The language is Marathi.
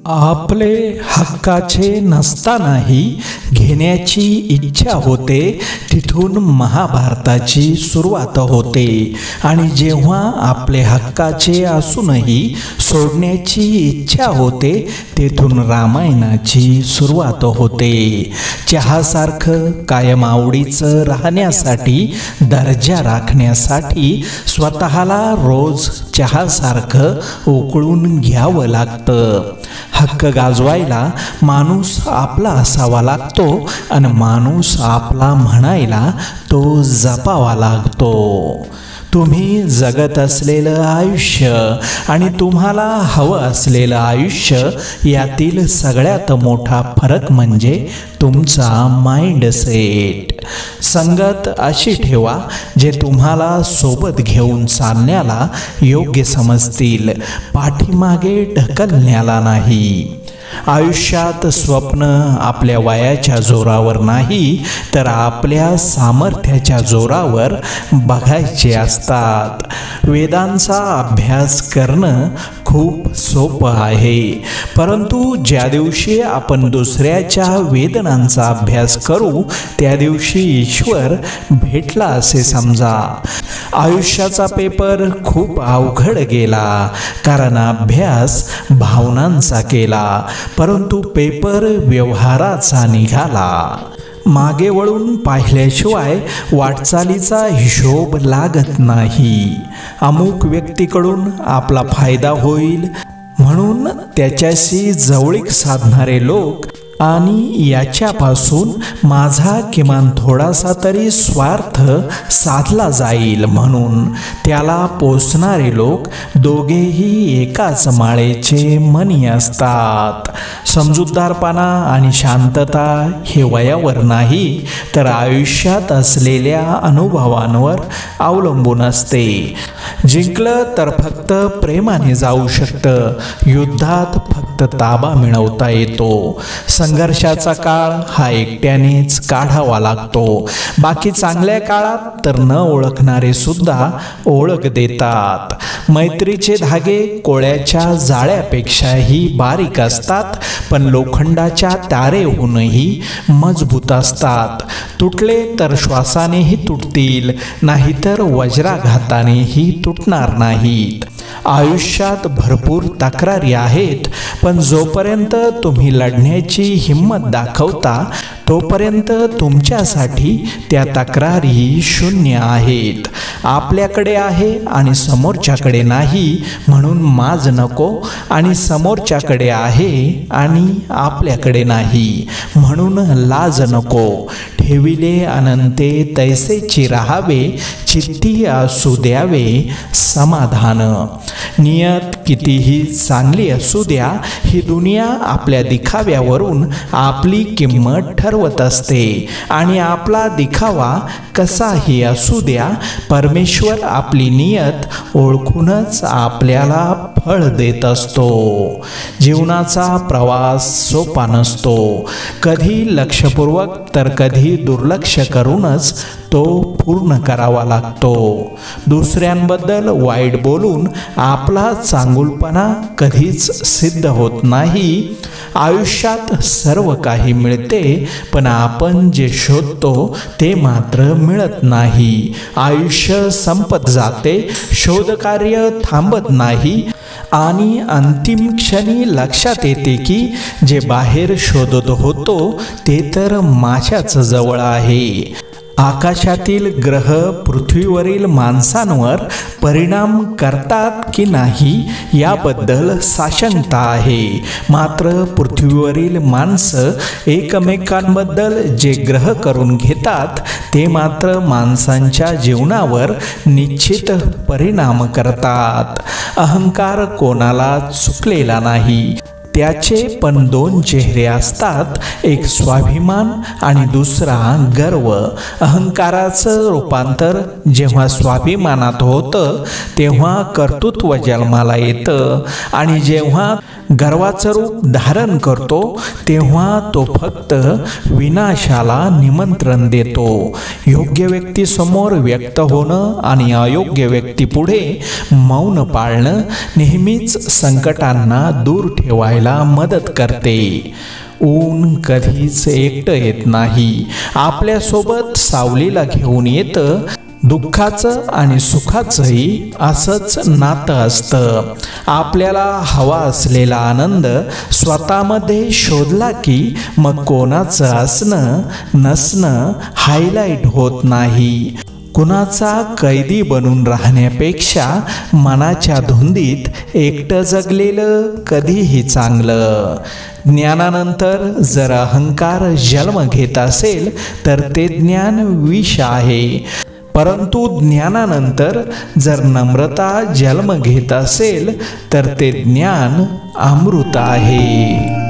आपले हक्काचे नसतानाही घेण्याची इच्छा होते, तिथून महाभारताची सुरुवात होते. आणि जेव्हा आपले हक्काचे असूनही सोडण्याची इच्छा होते, तेथून रामायणाची सुरुवात होते. चहासारखं कायम आवडीचं राहण्यासाठी, दर्जा राखण्यासाठी स्वतःला रोज चहासारखं उकळून घ्यावं लागतं. हक्क गाजवायला माणूस आपला असावा लागतो आणि माणूस आपला म्हणायला तो जपावा लागतो. तुम्ही जगत असलेलं आयुष्य आणि तुम्हाला हवं असलेलं आयुष्य यातील सगळ्यात मोठा फरक म्हणजे तुमचा माइंडसेट. संगत अशी ठेवा जे तुम्हाला सोबत घेऊन चालण्याला योग्य समजतील, पाठीमागे ढकलण्याला नाही. आयुष्यात स्वप्न आपल्या वयाच्या जोरावर नाही, तर आपल्या सामर्थ्याच्या जोरावर बघायचे असतात. वेदांचा अभ्यास करणं खूप सोपं आहे, परंतु ज्या दिवशी आपण दुसऱ्याच्या वेदनांचा अभ्यास करू त्या दिवशी ईश्वर भेटला असे समजा. आयुष्याचा पेपर खूप अवघड गेला, कारण अभ्यास भावनांचा केला, परंतु पेपर व्यवहाराचा निघाला. मागे वळून पाहिल्याशिवाय वाटचालीचा हिशोब लागत नाही. अमुक व्यक्तीकडून आपला फायदा होईल म्हणून त्याच्याशी जवळीक साधणारे लोक आणि याच्यापासून माझा किमान थोडासा तरी स्वार्थ साधला जाईल म्हणून त्याला पोसणारे लोक दोघेही एकाच माळेचे मणी असतात. समजूतदारपणा आणि शांतता हे वयावर नाही, तर आयुष्यात असलेल्या अनुभवांवर अवलंबून असते. जिंकलं तर फक्त प्रेमाने जाऊ शकतं, युद्धात फक्त ताबा मिळवता येतो. संघर्षाचा काळ हा एकट्यानेच काढावा लागतो. बाकी चांगल्या काळात तर न ओळखणारे सुद्धा ओळख देतात. मैत्रीचे धागे कोळ्याच्या जाळ्यापेक्षाही बारीक असतात, पण लोखंडाच्या तारेहूनही मजबूत असतात. तुटले तर श्वासानेही तुटतील, नाहीतर वज्राघातानेही तुटणार नाहीत. आयुष्यात भरपूर तक्रारी आहेत, पण जोपर्यंत तुम्ही लढण्याची हिम्मत दाखवता तोपर्यंत तुमच्यासाठी त्या तक्रारी शून्य आहेत. आपल्याकडे आहे आणि समोरच्याकडे नाही म्हणून माज नको, आणि समोरच्याकडे आहे आणि आपल्याकडे नाही म्हणून लाज नको. ठेविले अनंते तैसेची राहावे, चित्ती असू द्यावे समाधान. नियत कितीही चांगली असू द्या, ही दुनिया आपल्या दिखाव्यावरून आपली किंमत ठरवत असते, आणि आपला दिखावा कसाही असू द्या, परमेश्वर आपली नियत ओळखूनच आपल्याला फळ देत असतो. जीवनाचा प्रवास सोपा नसतो, कधी लक्षपूर्वक तर कधी दुर्लक्ष करूनच तो पूर्ण करावा लागतो. दुसऱ्यांबद्दल वाईट बोलून आपला चांगुलपणा कधीच सिद्ध होत नाही. आयुष्यात सर्व काही मिळते, पण आपण जे शोधतो ते मात्र मिळत नाही. आयुष्य संपत जाते, शोधकार्य थांबत नाही, आणि अंतिम क्षणी लक्षात येते की जे बाहेर शोधत होतो ते तर माझ्याच जवळ आहे. आकाशातील ग्रह पृथ्वीवरील माणसांवर परिणाम करतात की नाही याबद्दल साशंकता आहे, मात्र पृथ्वीवरील माणसं एकमेकांबद्दल जे ग्रह करून घेतात ते मात्र माणसांच्या जीवनावर निश्चित परिणाम करतात. अहंकार कोणाला चुकलेला नाही, त्याचे पण दोन चेहरे असतात, एक स्वाभिमान आणि दुसरा गर्व. अहंकाराचं रूपांतर जेव्हा स्वाभिमानात होतं तेव्हा कर्तृत्व जन्माला येतं, आणि जेव्हा गर्वाचं रूप धारण करतो तेव्हा तो फक्त विनाशाला निमंत्रण देतो. योग्य व्यक्तीसमोर व्यक्त होणं आणि अयोग्य व्यक्तीपुढे मौन पाळणं नेहमीच संकटांना दूर ठेवायला आपल्याला मदत करते. ऊन कधीच एकटं येत नाही, आपल्यासोबत सावलीला घेऊन येतं. दुःखाचं आणि सुखाचंही असंच नातं असतं. आपल्याला हवा असलेला आनंद स्वतःमध्ये शोधला की मग कोणाचं असणं नसणं हायलाईट होत नाही. कुणाचा कैदी बनून राहण्यापेक्षा मनाच्या धुंदीत एकटं जगलेलं कधीही चांगलं. ज्ञानानंतर जर अहंकार जन्म घेत असेल तर ते ज्ञान विष आहे, परंतु ज्ञानानंतर जर नम्रता जन्म घेत असेल तर ते ज्ञान अमृत आहे.